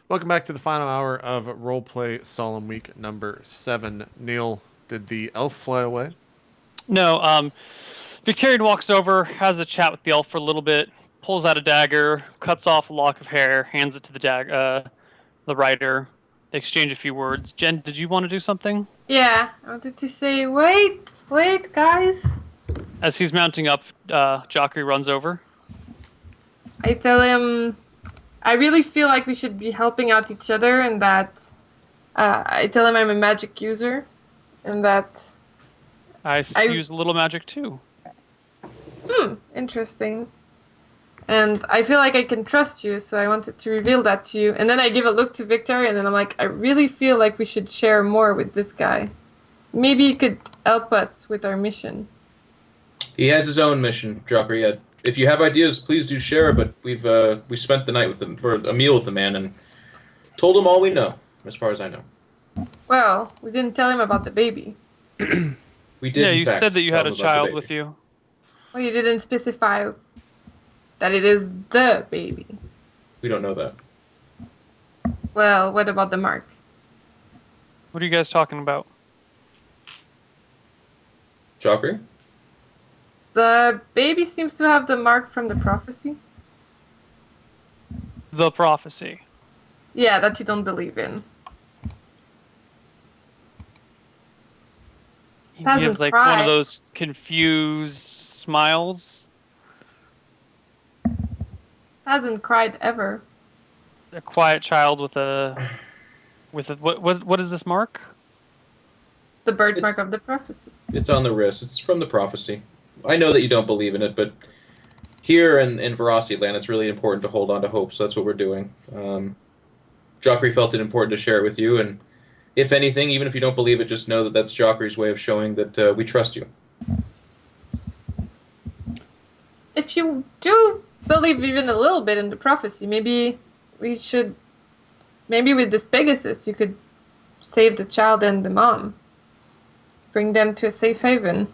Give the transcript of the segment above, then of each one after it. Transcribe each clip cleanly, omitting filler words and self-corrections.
Welcome back to the final hour of Roleplay Solum Week number 7. Neal, did the elf fly away? No, Victorian walks over, has a chat with the elf for a little bit, pulls out a dagger, cuts off a lock of hair, hands it to the rider. They exchange a few words. Jen, did you want to do something? Yeah, I wanted to say, wait, guys. As he's mounting up, Jockey runs over. I tell him, I really feel like we should be helping out each other, and that I tell him I'm a magic user, and that I use a little magic too. Interesting. And I feel like I can trust you, so I wanted to reveal that to you. And then I give a look to Victoria, and then I'm like, I really feel like we should share more with this guy. Maybe he could help us with our mission. He has his own mission, Jocker. If you have ideas, please do share. But we spent the night with him, or a meal with the man, and told him all we know, as far as I know. Well, we didn't tell him about the baby. We did. Yeah, you said that you had a child with you. Well, you didn't specify that it is the baby. We don't know that. Well, what about the mark? What are you guys talking about? Jocker? The baby seems to have the mark from the prophecy. The prophecy. Yeah, that you don't believe in. He gives like one of those confused smiles. Hasn't cried ever. A quiet child with a what is this mark? The birthmark of the prophecy. It's on the wrist. It's from the prophecy. I know that you don't believe in it, but here in Veracity Land, it's really important to hold on to hope, so that's what we're doing. Joffrey felt it important to share it with you, and if anything, even if you don't believe it, just know that that's Joffrey's way of showing that we trust you. If you do believe even a little bit in the prophecy, maybe we should... Maybe with this Pegasus, you could save the child and the mom. Bring them to a safe haven.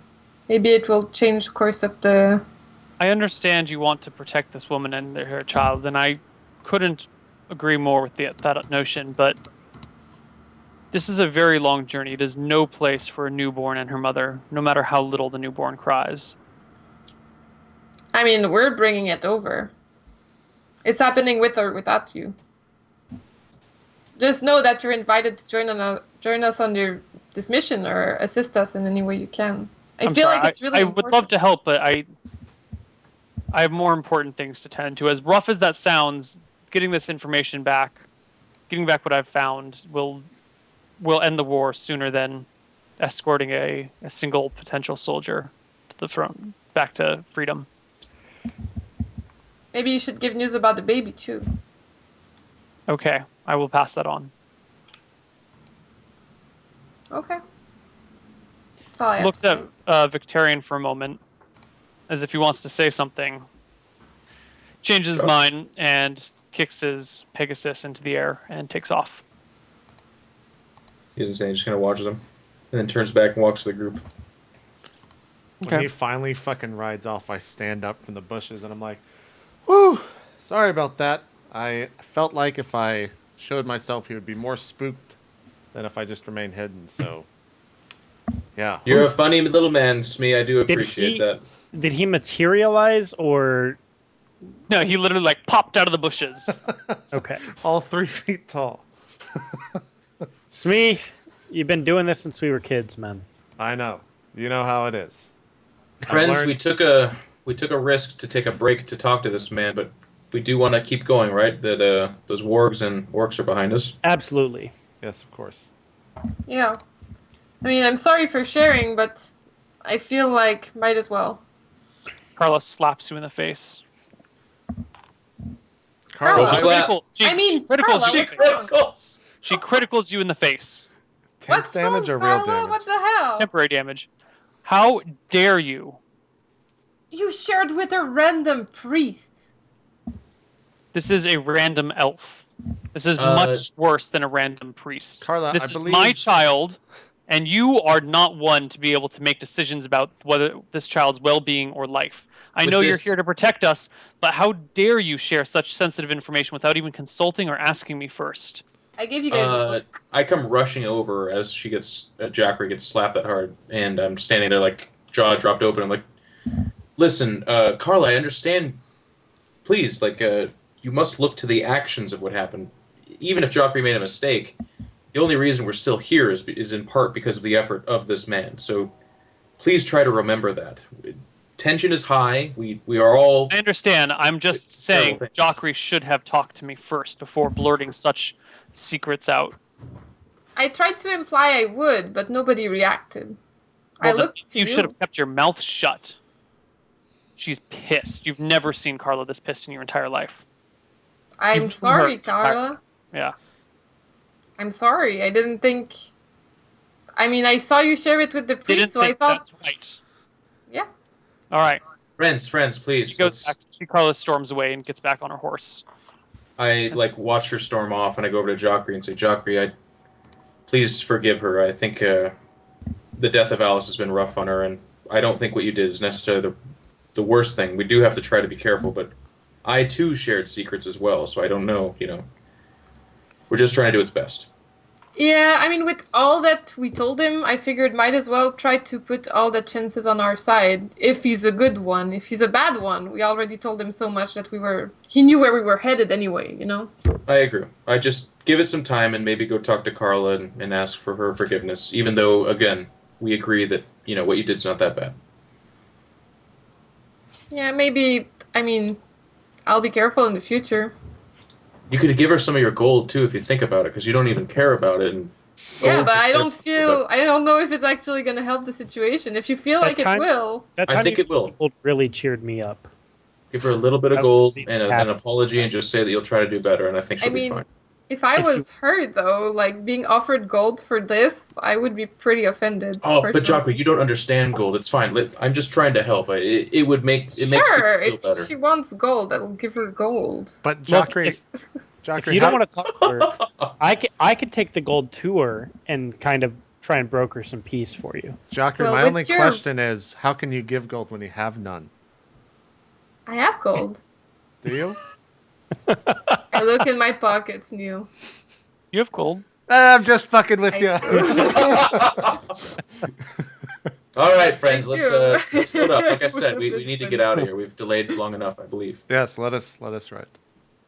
Maybe it will change the course of the... I understand you want to protect this woman and her child, and I couldn't agree more with that notion, but this is a very long journey. It is no place for a newborn and her mother, no matter how little the newborn cries. I mean, we're bringing it over. It's happening with or without you. Just know that you're invited to join us on this mission or assist us in any way you can. I feel like it's really important. Would love to help, but I have more important things to tend to. As rough as that sounds, getting this information back, getting back what I've found, will end the war sooner than escorting a single potential soldier to the front, back to freedom. Maybe you should give news about the baby, too. Okay, I will pass that on. Okay. That's all I have Looks to at Victorian for a moment, as if he wants to say something. Changes his mind and kicks his Pegasus into the air and takes off. He doesn't say, he just kind of watches him, and then turns back and walks to the group. When he finally fucking rides off, I stand up from the bushes and I'm like, whew, sorry about that. I felt like if I showed myself, he would be more spooked than if I just remained hidden, so... Yeah. You're a funny little man, Smee. I do appreciate that. Did he materialize, or... No, he literally like popped out of the bushes. Okay. All 3 feet tall. Smee, you've been doing this since we were kids, man. I know. You know how it is. Friends, we took a risk to take a break to talk to this man, but we do want to keep going, right? That those wargs and orcs are behind us. Absolutely. Yes, of course. Yeah. I mean, I'm sorry for sharing, but I feel like might as well. Carla slaps you in the face. Carla. She criticals you in the face. Temp damage or real damage? What the hell? Temporary damage. How dare you? You shared with a random priest. This is a random elf. This is much worse than a random priest. Carla, this I is believe... my child, And you are not one to be able to make decisions about whether this child's well-being or life. I know you're here to protect us, but how dare you share such sensitive information without even consulting or asking me first? I gave you guys a look. I come rushing over as Jackery gets slapped that hard, and I'm standing there like jaw dropped open. I'm like, listen, Carla, I understand. Please, like, you must look to the actions of what happened. Even if Jackery made a mistake, the only reason we're still here is in part because of the effort of this man. So please try to remember that. Tension is high. We are all... I understand. I'm just saying Jackery should have talked to me first before blurting such secrets out. I tried to imply I would, but nobody reacted. Well, I looked to you should have kept your mouth shut. She's pissed. You've never seen Carla this pissed in your entire life. I'm sorry, Carla. Yeah. I'm sorry. I didn't think... I mean, I saw you share it with the priest, so I thought... That's right. Yeah. All right. Friends, please. She goes back. Carla storms away and gets back on her horse. I watch her storm off, and I go over to Jackery and say, Jackery, please forgive her. I think the death of Alice has been rough on her, and I don't think what you did is necessarily the worst thing. We do have to try to be careful, but I too shared secrets as well, so I don't know, We're just trying to do its best. Yeah, I mean, with all that we told him, I figured might as well try to put all the chances on our side. If he's a good one. If he's a bad one, we already told him so much that he knew where we were headed anyway, I agree. I just give it some time and maybe go talk to Carla and ask for her forgiveness, even though, again, we agree that, what you did's not that bad. Yeah, maybe, I mean, I'll be careful in the future. You could give her some of your gold, too, if you think about it, because you don't even care about it. Yeah, but I don't know if it's actually going to help the situation. If you feel like it will. I think it will. Gold really cheered me up. Give her a little bit of gold and an apology and just say that you'll try to do better, and I think she'll be fine. If I was her, though, being offered gold for this, I would be pretty offended. Oh, but Jackery, you don't understand gold. It's fine. I'm just trying to help. It makes people feel better. If she wants gold, I'll give her gold. But Jackery, if you don't want to talk to her, I could take the gold to her and kind of try and broker some peace for you. Jackery, my only question is, how can you give gold when you have none? I have gold. Do you? I look in my pockets, Neal. You have gold. I'm just fucking with you. All right, friends, let's split up. Like I said, we need to get out of here. We've delayed long enough, I believe. Yes, let us ride.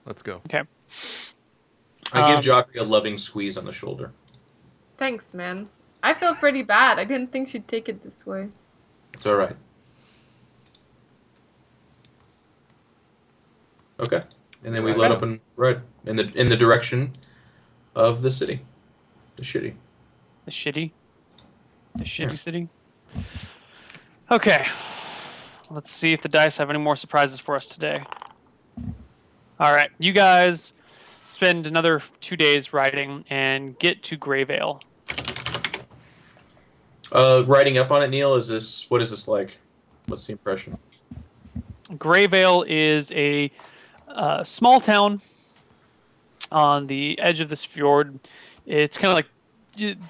Let's go. Okay. I give Jackery a loving squeeze on the shoulder. Thanks, man. I feel pretty bad. I didn't think she'd take it this way. It's all right. Okay. And then we let up and ride in the direction of the city. The shitty city. Okay. Let's see if the dice have any more surprises for us today. All right. You guys spend another 2 days riding and get to Greyvale. Riding up on it, Neal, what is this like? What's the impression? Greyvale is a small town on the edge of this fjord. It's kind of like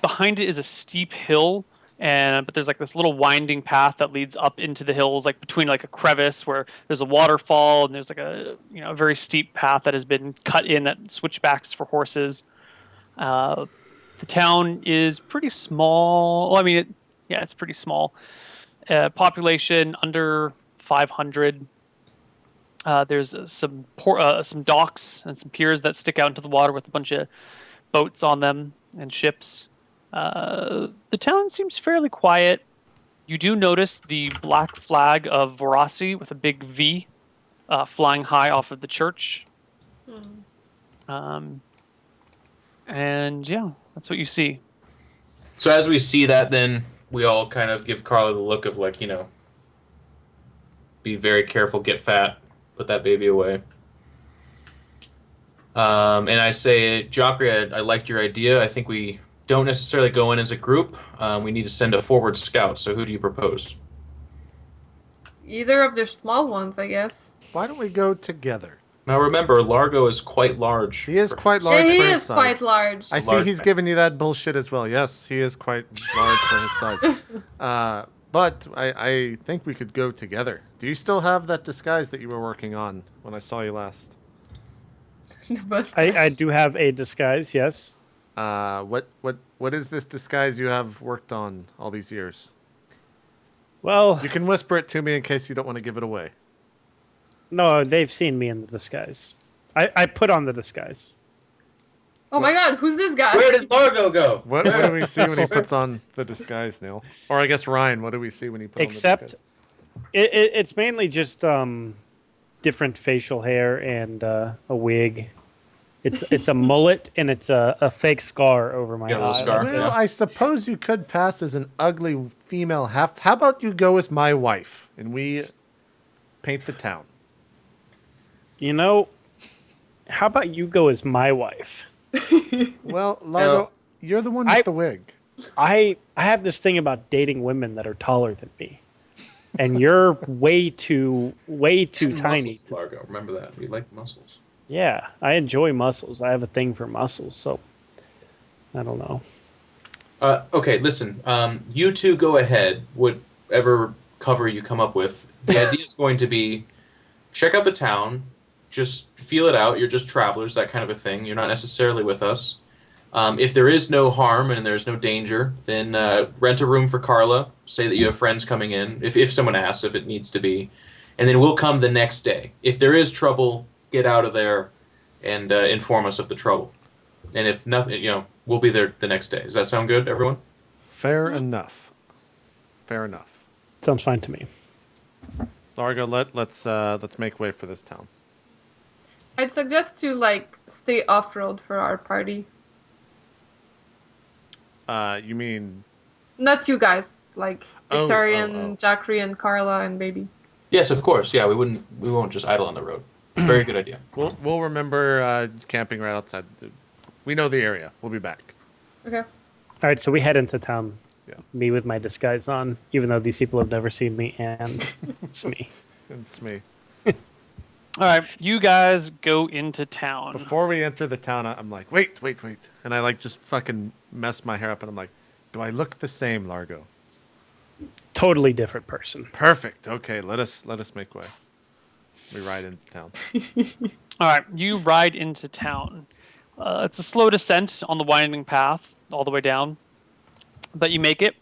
behind it is a steep hill, but there's this little winding path that leads up into the hills, between a crevice where there's a waterfall, and there's a very steep path that has been cut in that switchbacks for horses. The town is pretty small. Well, I mean, it's pretty small. Population under 500. There's some docks and some piers that stick out into the water with a bunch of boats on them and ships. The town seems fairly quiet. You do notice the black flag of Vorasi with a big V flying high off of the church. And yeah, that's what you see. So as we see that, then we all kind of give Carla the look of be very careful, get fat. Put that baby away. And I say, Jackery, I liked your idea. I think we don't necessarily go in as a group. We need to send a forward scout. So who do you propose? Either of the small ones, I guess. Why don't we go together? Now remember, Largo is quite large. He is quite large Yeah, he for his is size. quite large. I see Large he's man. giving you that bullshit as well. Yes, he is quite large for his size. But I think we could go together. Do you still have that disguise that you were working on when I saw you last? The mustache. I do have a disguise, yes. What is this disguise you have worked on all these years? Well, You can whisper it to me in case you don't want to give it away. no, they've seen me in the disguise. I put on the disguise. Oh my god, who's this guy? Where did Largo go? What do we see when he puts on the disguise, Neil? Or I guess Ryan, what do we see when he puts on the Except, disguise? it's mainly just different facial hair and a wig. It's a mullet and it's a fake scar over my Got a little eye. scar. Well, Yeah. I suppose you could pass as an ugly female half. How about you go as my wife and we paint the town? You know, how about you go as my wife? Well, Largo, you're the one with the wig. I have this thing about dating women that are taller than me, and you're way too tiny. Muscles, Largo. Remember that. We like muscles. Yeah, I enjoy muscles. I have a thing for muscles, so I don't know. Okay, listen. You two go ahead. Whatever cover you come up with. The idea is going to be check out the town. Just feel it out. You're just travelers, that kind of a thing. You're not necessarily with us. If there is no harm and there's no danger, then rent a room for Carla. Say that you have friends coming in, if someone asks, if it needs to be. And then we'll come the next day. If there is trouble, get out of there and inform us of the trouble. And if nothing, we'll be there the next day. Does that sound good, everyone? Fair enough. Fair enough. Sounds fine to me. Largo, let's make way for this town. I'd suggest to stay off-road for our party. You mean Not you guys, like Oh, Victoria oh. and Jackery and Carla and Baby. Yes, of course. Yeah, we won't just idle on the road. Very good idea. we'll remember camping right outside. We know the area. We'll be back. Okay. All right, so we head into town. Yeah. Me with my disguise on, even though these people have never seen me, and it's me. It's me. All right, you guys go into town. Before we enter the town, I'm like, wait. And I just fucking mess my hair up and I'm like, do I look the same, Largo? Totally different person. Perfect. Okay, let us make way. We ride into town. All right, you ride into town. It's a slow descent on the winding path all the way down, but you make it,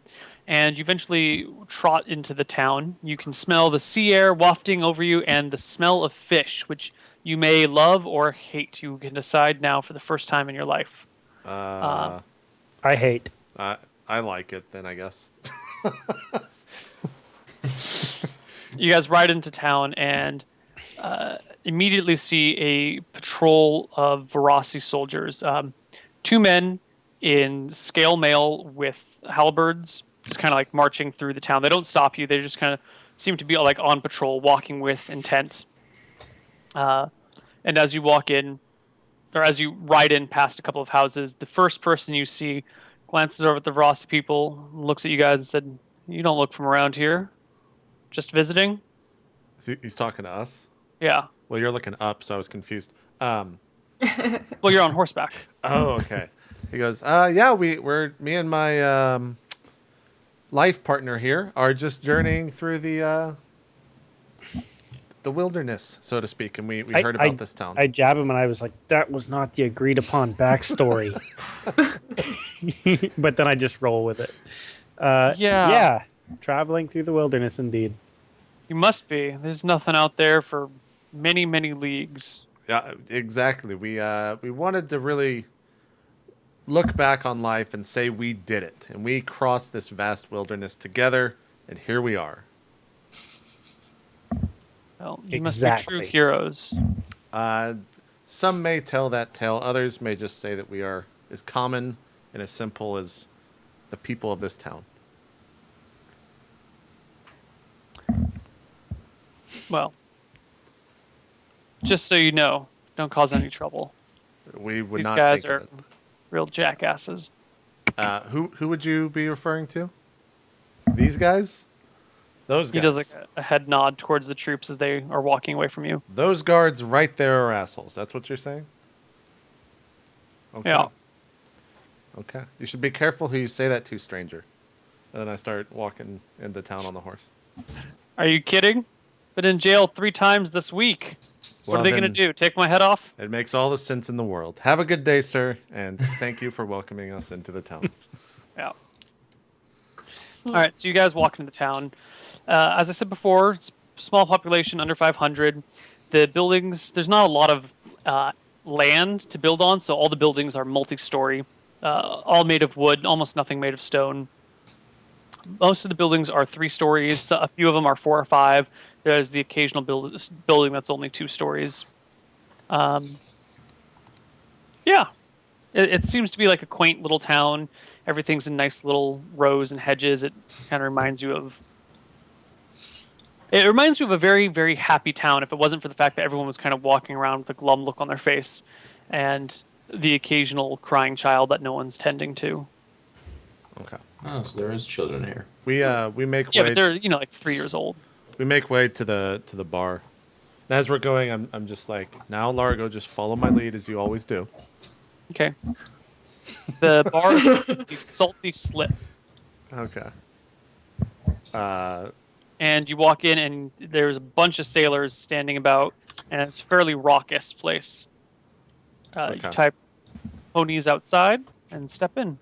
and you eventually trot into the town. You can smell the sea air wafting over you and the smell of fish, which you may love or hate. You can decide now for the first time in your life. I hate. I like it then, I guess. You guys ride into town and immediately see a patrol of Verasi soldiers. Two men in scale mail with halberds, just kind of like marching through the town. They don't stop you. They just kind of seem to be like on patrol, walking with intent. And as you walk in, or as you ride in past a couple of houses, the first person you see glances over at the Verasi people, looks at you guys and said, "You don't look from around here. Just visiting?" He's talking to us? Yeah. Well, you're looking up, so I was confused. Well, you're on horseback. Oh, okay. He goes, yeah, we're me and my life partner here are just journeying through the wilderness, so to speak, and we heard about this town. I jab him and I was like, that was not the agreed upon backstory. But then I just roll with it. Yeah. Traveling through the wilderness, indeed. You must be. There's nothing out there for many, many leagues. Yeah, exactly. We wanted to really look back on life and say we did it, and we crossed this vast wilderness together, and here we are. Well, you Exactly. must be true heroes. Some may tell that tale. Others may just say that we are as common and as simple as the people of this town. Well, just so you know, don't cause any trouble. We would These not guys think are of real jackasses. it. Who would you be referring to? These guys? Those guys. He does like a head nod towards the troops as they are walking away from you. Those guards right there are assholes. That's what you're saying? Okay. Yeah. Okay. You should be careful who you say that to, stranger. And then I start walking into town on the horse. Are you kidding? Been in jail 3 times this week. What are they going to do? Take my head off? It makes all the sense in the world. Have a good day, sir, and thank you for welcoming us into the town. Yeah. All right, so you guys walk into the town. As I said before, small population, under 500. The buildings, there's not a lot of land to build on, so all the buildings are multi-story, all made of wood, almost nothing made of stone. Most of the buildings are 3 stories. A few of them are 4 or 5. There's the occasional building that's only 2 stories. Yeah. It seems to be like a quaint little town. Everything's in nice little rows and hedges. It kind of reminds you of... It reminds you of a very, very happy town if it wasn't for the fact that everyone was kind of walking around with a glum look on their face and the occasional crying child that no one's tending to. Okay. Oh, so there is children here. We make Yeah, way. but they're, like 3 years old. We make way to the bar. And as we're going, I'm just like, now Largo, just follow my lead as you always do. Okay. The bar is the Salty Slip. Okay. And you walk in, and there's a bunch of sailors standing about, and it's a fairly raucous place. Okay. You type ponies outside and step in.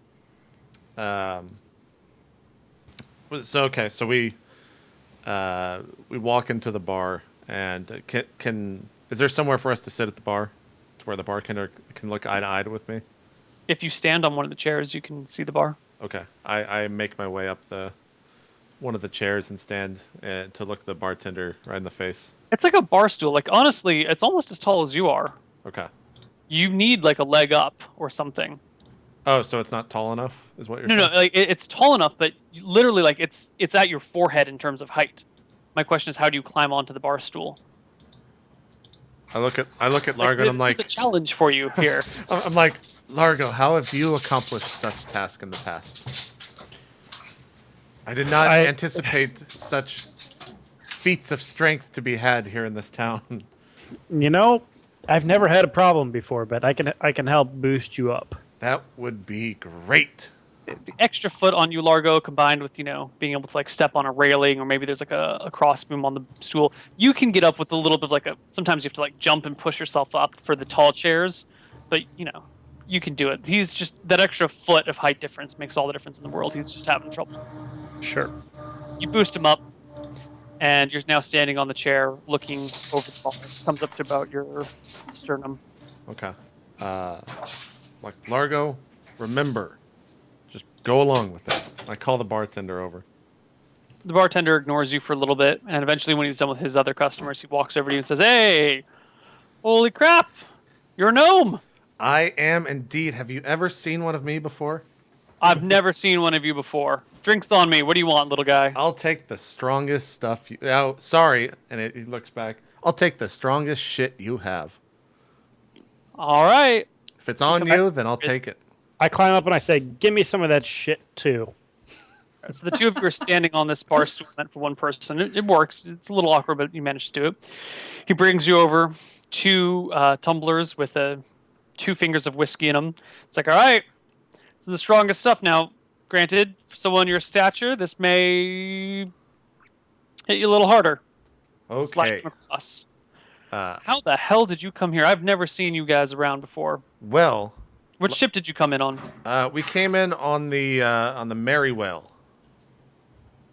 So we walk into the bar, and is there somewhere for us to sit at the bar, to where the bartender can look eye to eye with me? If you stand on one of the chairs, you can see the bar. Okay. I make my way up one of the chairs and stand to look the bartender right in the face. It's like a bar stool. Like, honestly, it's almost as tall as you are. Okay. You need like a leg up or something. Oh, so it's not tall enough, is what you're No, saying? no, like it's tall enough, but literally, like it's at your forehead in terms of height. My question is, how do you climb onto the bar stool? I look at Largo, and I'm like, this is a challenge for you here. I'm like, Largo, how have you accomplished such tasks in the past? I did not anticipate such feats of strength to be had here in this town. You know, I've never had a problem before, but I can help boost you up. That would be great. The extra foot on you, Largo, combined with, being able to like step on a railing, or maybe there's like a crossbeam on the stool, you can get up with a little bit of like sometimes you have to like jump and push yourself up for the tall chairs, but you can do it. He's just, that extra foot of height difference makes all the difference in the world. He's just having trouble. Sure. You boost him up, and you're now standing on the chair looking over the bar. It comes up to about your sternum. Okay. Like, Largo, remember, just go along with it. I call the bartender over. The bartender ignores you for a little bit, and eventually when he's done with his other customers, he walks over to you and says, "Hey, holy crap, you're a gnome." I am indeed. Have you ever seen one of me before? I've never seen one of you before. Drinks on me. What do you want, little guy? I'll take the strongest stuff. Oh, sorry. And he looks back. I'll take the strongest shit you have. All right. If it's on you, then I'll take it. I climb up and I say, "Give me some of that shit too." So the two of you are standing on this bar stool meant for one person. It works. It's a little awkward, but you managed to do it. He brings you over 2 tumblers with 2 fingers of whiskey in them. It's like, all right, this is the strongest stuff. Now, granted, for someone your stature, this may hit you a little harder. Slides Okay. them across. How the hell did you come here? I've never seen you guys around before. Well, Which ship did you come in on? we came in on the Merrywell.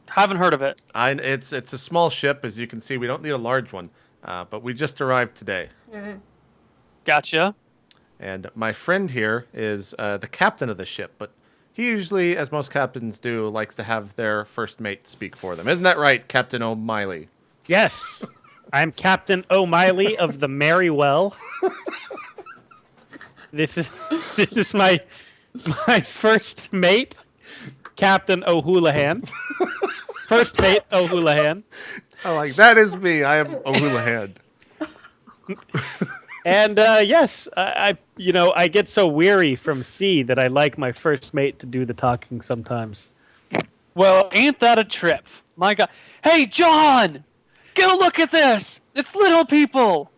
Haven't heard of it. It's a small ship, as you can see. We don't need a large one, but we just arrived today. Gotcha. And my friend here is the captain of the ship, but he usually, as most captains do, likes to have their first mate speak for them. Isn't that right, Captain O'Miley? Yes, I'm Captain O'Miley of the Merrywell. This is my first mate, Captain O'Houlihan. First mate O'Houlihan. Oh, like, that is me. I am O'Houlihan. And yes, I get so weary from sea that I like my first mate to do the talking sometimes. Well, ain't that a trip? my God. Hey, John! Get a look at this! It's little people!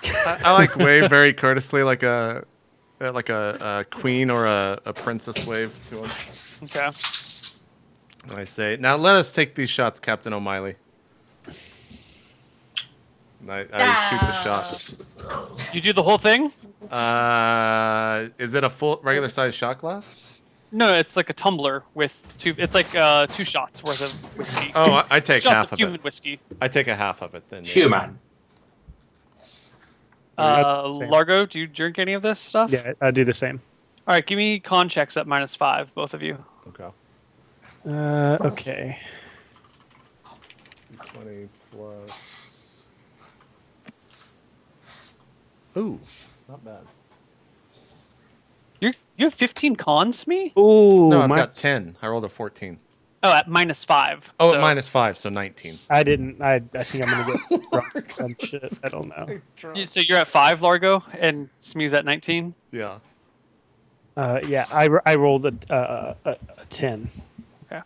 I like wave very courteously, like a queen or a princess wave to him. Okay. And I say, now let us take these shots, Captain O'Malley. And I shoot the shot. You do the whole thing? Is it a full regular size shot glass? No, it's like a tumbler with two. It's like 2 shots worth of whiskey. Oh, I take shots half of of human it. whiskey. I take a half of it then. Yeah. Human. Same. Largo, do you drink any of this stuff? Yeah, I do the same. All right, give me con checks at -5, both of you. Okay. Okay. 20 plus. Ooh, not bad. You have 15 cons, me? Ooh, No, I've got mine's- 10. I rolled a 14. Oh, at -5. Oh, so, at -5, so 19. I didn't. I think I'm gonna get drunk on shit. I don't know. So you're at 5, Largo, and Smee's at 19. Yeah. Yeah, I rolled a 10. Okay.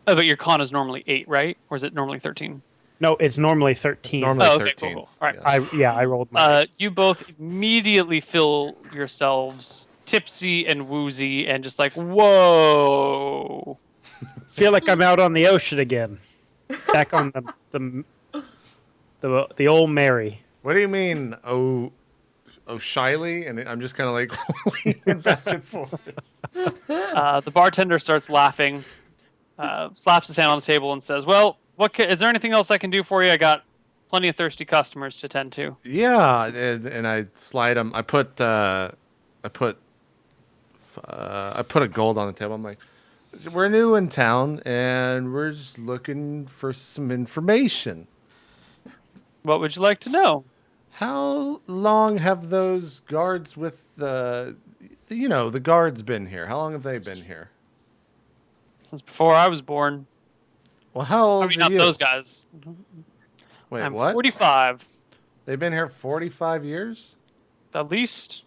Oh, but your con is normally 8, right? Or is it normally 13? No, it's normally 13. Normally Oh, okay, 13. cool. All right. Yeah. I rolled my. You both immediately feel yourselves tipsy and woozy and just like, whoa. Feel like I'm out on the ocean again. Back on the old Mary. What do you mean, oh shyly? And I'm just kind of like leaning back and forth. The bartender starts laughing, slaps his hand on the table and says, well, is there anything else I can do for you? I got plenty of thirsty customers to tend to. Yeah, and I slide them. I put a gold on the table. I'm like, we're new in town, and we're just looking for some information. What would you like to know? How long have those guards with the guards been here? How long have they been here? Since before I was born. Well, how old I mean, are not you? those guys. Wait, I'm what? 45, They've been here 45 years? at least.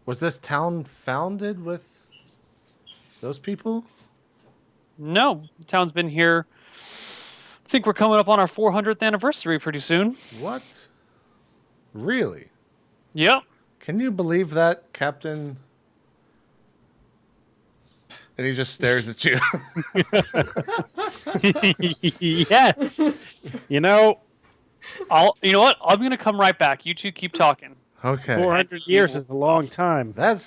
Was this town founded with those people? No, the town's been here. I think we're coming up on our 400th anniversary pretty soon. What? Really? Yep. Can you believe that, Captain? And he just stares at you. Yes. You know, You know what? I'm gonna come right back. You two keep talking. Okay. 400 years is a long time. I'm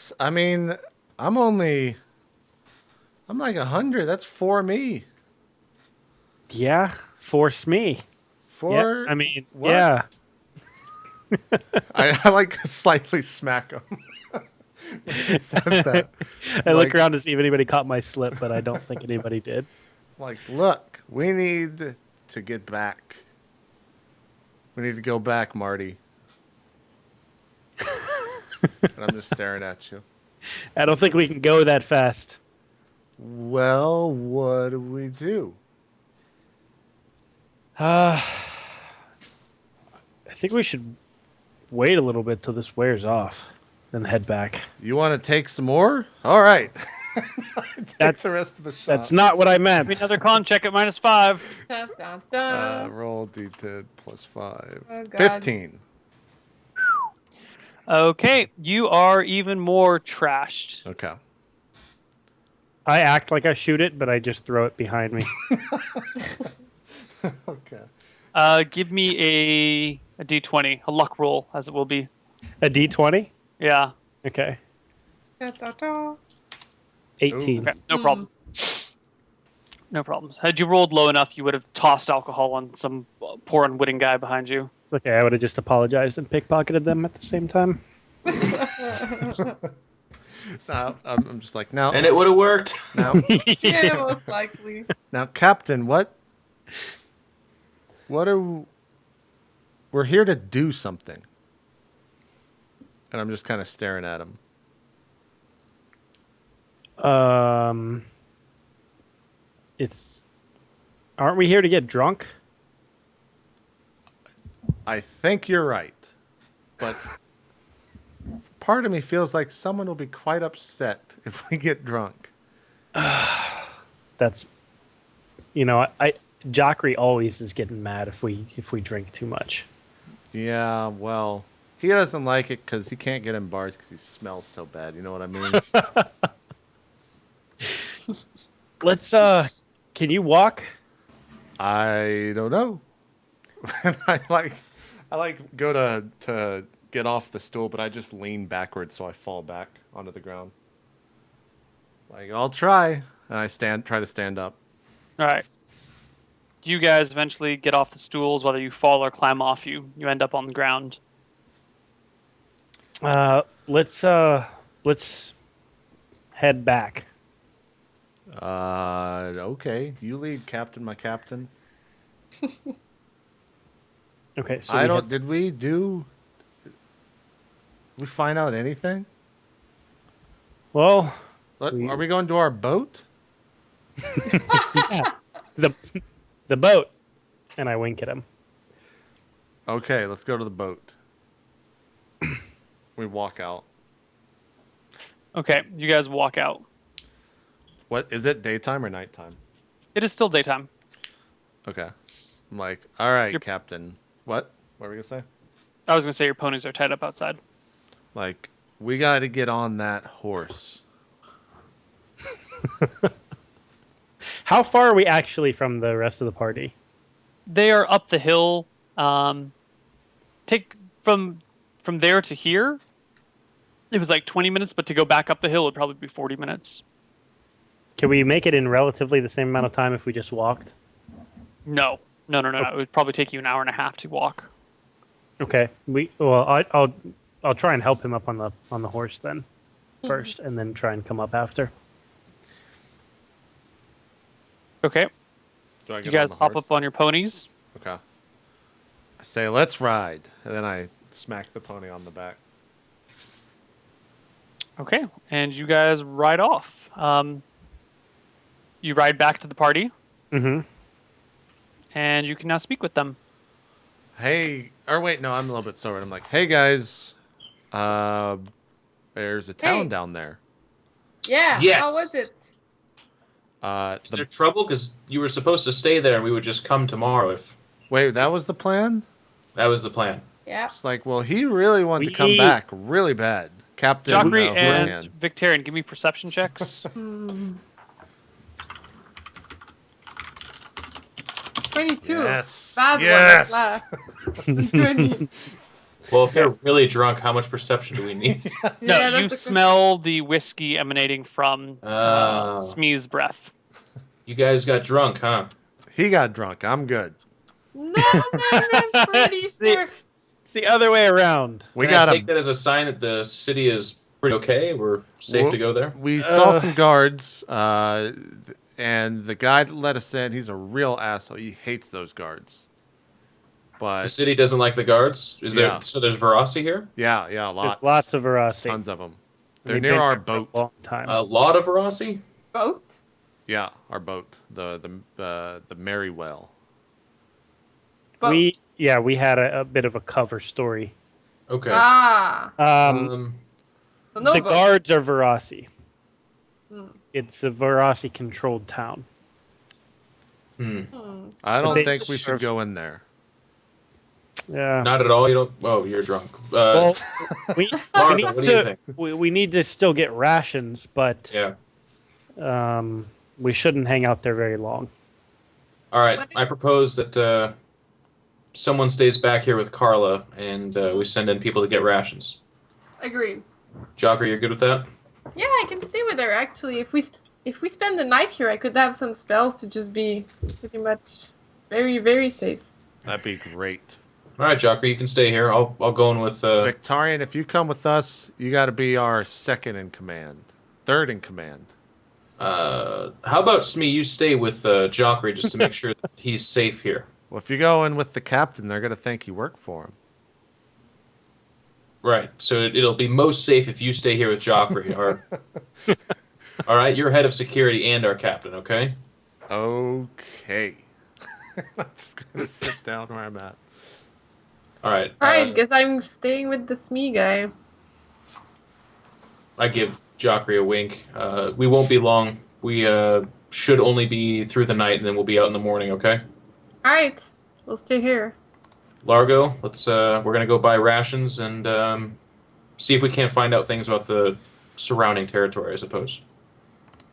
like 100. That's for me. Yeah, force me. For Yeah, I mean, what? yeah. I like slightly smack him. When he says that. I look Like- around to see if anybody caught my slip, but I don't think anybody did. Like, look, we need to get back. We need to go back, Marty. And I'm just staring at you. I don't think we can go that fast. Well, what do we do? I think we should wait a little bit till this wears off, then head back. You want to take some more? All right. Take That's- the rest of the shot. That's not what I Give me meant. another con check at -5. Dun, dun, dun. Roll D10 plus 5. Oh, God. 15. Okay, you are even more trashed. Okay. I act like I shoot it, but I just throw it behind me. Okay. Give me a D20, a luck roll, as it will be. A D20? Yeah. Okay. Dun, dun, dun. 18. Okay. No problems. No problems. Had you rolled low enough, you would have tossed alcohol on some poor unwitting guy behind you. It's okay. I would have just apologized and pickpocketed them at the same time. I'm just like, now, And it would have worked. Yeah, most likely. now, Captain, what are we're here to do something. And I'm just kind of staring at him. Aren't we here to get drunk? I think you're right. But part of me feels like someone will be quite upset if we get drunk. That's You know, Jockrey always is getting mad if we drink too much. Yeah, well, he doesn't like it because he can't get in bars because he smells so bad. You know what I mean? Let's can you walk? I don't know. I go to get off the stool, but I just lean backwards so I fall back onto the ground. Like, I'll try, and I try to stand up. All right. You guys eventually get off the stools, whether you fall or climb off. You end up on the ground. Let's head back. Okay. You lead, Captain, my captain. Okay, so Did we find out anything? Well, Are we going to our boat? yeah, the boat, and I wink at him. Okay, let's go to the boat. We walk out. Okay, you guys walk out. What is it? Daytime or nighttime? It is still daytime. Okay. I'm like, all right, You're- Captain. What? What were we gonna say? I was gonna say your ponies are tied up outside. Like, we got to get on that horse. How far are we actually from the rest of the party? They are up the hill. Take from there to here. It was like 20 minutes, but to go back up the hill would probably be 40 minutes. Can we make it in relatively the same amount of time if we just walked? No. It would probably take you an hour and a half to walk. Okay. I'll try and help him up on the horse then, first, and then try and come up after. Okay. Do I You get on guys the hop horse? up on your ponies. Okay. I say, let's ride, and then I smack the pony on the back. Okay, and you guys ride off. You ride back to the party, Mm-hmm. and you can now speak with them. Hey, or wait, no, I'm a little bit slower. I'm like, hey guys, there's a town Hey. down there. Yeah. Yes. How was it? Is there trouble? Because you were supposed to stay there and we would just come tomorrow if Wait, that was the plan? that was the plan. Yeah. It's like, well, he really wanted to come back really bad. Captain Jockrey and Brand. Victorian, give me perception checks. 22. Yes. Bad Yes. one at last. 20. Well, if they're really drunk, how much perception do we need? No, Yeah, you that's a smell the whiskey emanating from Oh. Smee's breath. You guys got drunk, huh? He got drunk. I'm good. No, I'm pretty sure. It's the other way around. We Can I got take him. that as a sign that the city is pretty okay? We're safe to go there? We saw some guards, and the guy that let us in, he's a real asshole. He hates those guards. The But city doesn't like the guards? Is Yeah. there? So there's veracity here? yeah, There's lots. lots of veracity. Tons of them. They're We've near been our here for a boat. long time. A lot of veracity? Boat? Yeah, our boat. The Merrywell. Boat. We had a bit of a cover story. Okay. Ah. So no The boat. guards are Verasi. Hmm. It's a Verasi controlled town. I don't They think we should serve- go in there. Yeah. Not at all. You don't. Oh, you're drunk. Well, we Martha, need what do you to think? we need to still get rations, but Yeah. we shouldn't hang out there very long. All right. What I propose that someone stays back here with Carla, and we send in people to get rations. Agreed. Jocker, you're good with that? Yeah, I can stay with her actually. If we spend the night here, I could have some spells to just be pretty much very, very safe. That'd be great. All right, Jocker, you can stay here. I'll go in with. Victorian, if you come with us, you got to be our second in command, third in command. How about Smee? You stay with Jocker just to make sure that he's safe here. Well, if you go in with the captain, they're gonna think you work for him. Right. So it'll be most safe if you stay here with Joffrey. All right, you're head of security and our captain, okay? Okay. I'm just gonna sit down where I'm at. All right. Alright, guess I'm staying with the Smee guy. I give Joffrey a wink. We won't be long. We should only be through the night, and then we'll be out in the morning. Okay. All right, we'll stay here. Largo, let's. We're gonna go buy rations and see if we can't find out things about the surrounding territory. I suppose.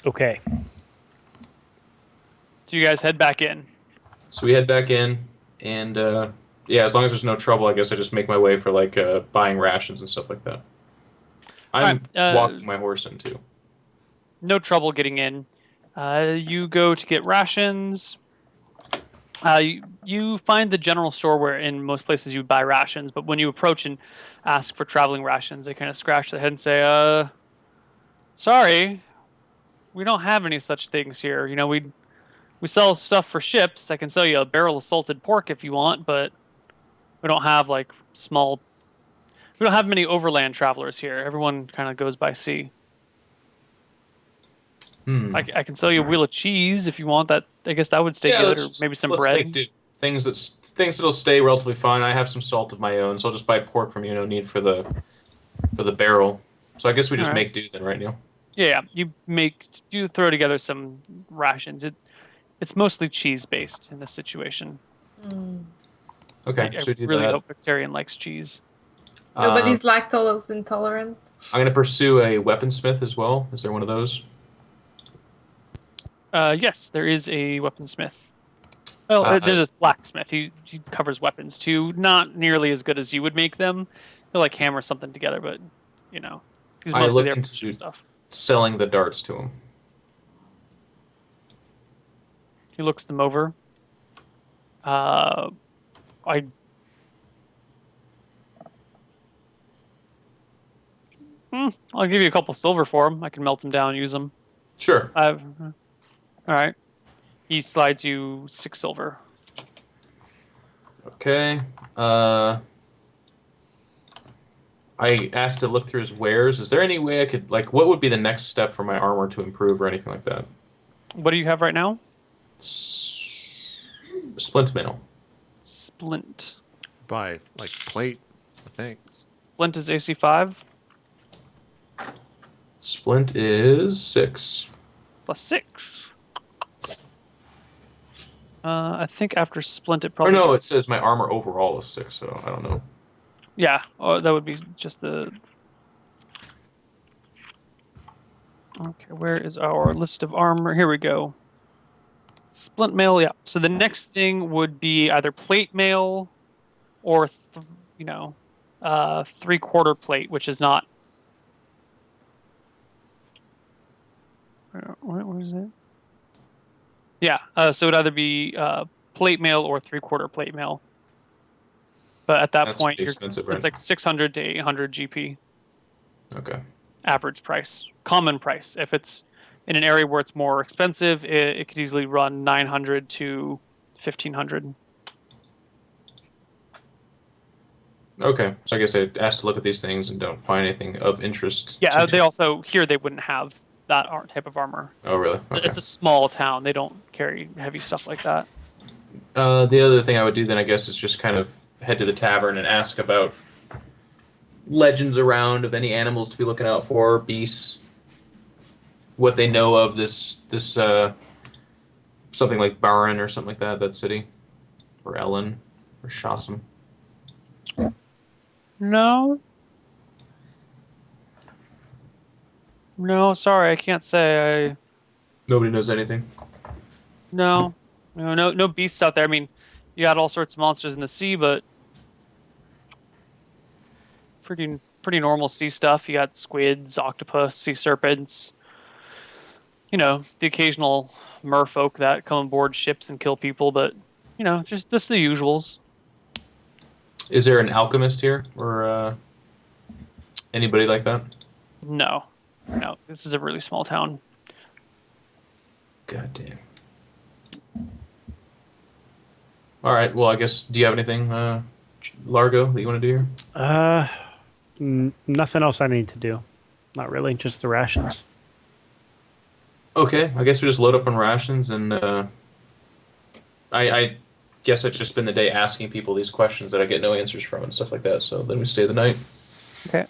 Okay. So you guys head back in. So we head back in, and yeah, as long as there's no trouble, I guess I just make my way for like buying rations and stuff like that. I'm walking my horse in too. No trouble getting in. You go to get rations. You find the general store where in most places you buy rations, but when you approach and ask for traveling rations, they kind of scratch their head and say, sorry, we don't have any such things here. You know, we sell stuff for ships. I can sell you a barrel of salted pork if you want, but we don't have like we don't have many overland travelers here. Everyone kind of goes by sea. I can sell you a wheel of cheese if you want. That I guess that would stay good, or maybe some bread. Make do. Things that'll stay relatively fine. I have some salt of my own, so I'll just buy pork from you. No need for the barrel. So I guess we just make do then, right, Neal? Yeah, you throw together some rations. It's mostly cheese based in this situation. Okay, so I do really that. hope Victorian likes cheese. Nobody's lactose intolerant. I'm gonna pursue a weaponsmith as well. Is there one of those? Yes, there is a weaponsmith. Well, there's a blacksmith. He covers weapons too. Not nearly as good as you would make them. He'll like hammer something together, but you know, he's mostly there for stuff. Selling the darts to him. He looks them over. I'll give you a couple silver for him. I can melt them down and use them. Sure. All right. He slides you 6 silver. Okay. I asked to look through his wares. Is there any way I could, like, what would be the next step for my armor to improve or anything like that? What do you have right now? Splint mail. Splint. By like plate, I think. Splint is AC 5. Splint is 6. Plus 6. I think after Splint it probably... Or no, it says my armor overall is 6, so I don't know. Yeah, that would be just the... Okay, where is our list of armor? Here we go. Splint mail, yeah. So the next thing would be either plate mail or, 3/4 plate, which is not... What is it? Yeah, so it would either be plate mail or 3/4 plate mail. But at that point, expensive, right? It's like 600 to 800 GP. Okay. Average price. Common price. If it's in an area where it's more expensive, it could easily run 900 to 1,500. Okay, so I guess I asked to look at these things and don't find anything of interest. Yeah, they also, here they wouldn't have that type of armor. Oh, really? Okay. It's a small town. They don't carry heavy stuff like that. The other thing I would do then, I guess, is just kind of head to the tavern and ask about legends around of any animals to be looking out for, beasts, what they know of this something like Baron or something like that city, or Ellen, or Shossam. No, sorry, I can't say. Nobody knows anything. No beasts out there. I mean, you got all sorts of monsters in the sea, but pretty normal sea stuff. You got squids, octopus, sea serpents. The occasional merfolk that come aboard ships and kill people, but just the usuals. Is there an alchemist here, or anybody like that? No, this is a really small town. God damn. All right. Well, I guess. Do you have anything, Largo, that you want to do here? Nothing else I need to do. Not really. Just the rations. Okay. I guess we just load up on rations, and I guess I just spend the day asking people these questions that I get no answers from and stuff like that. So then we stay the night. Okay.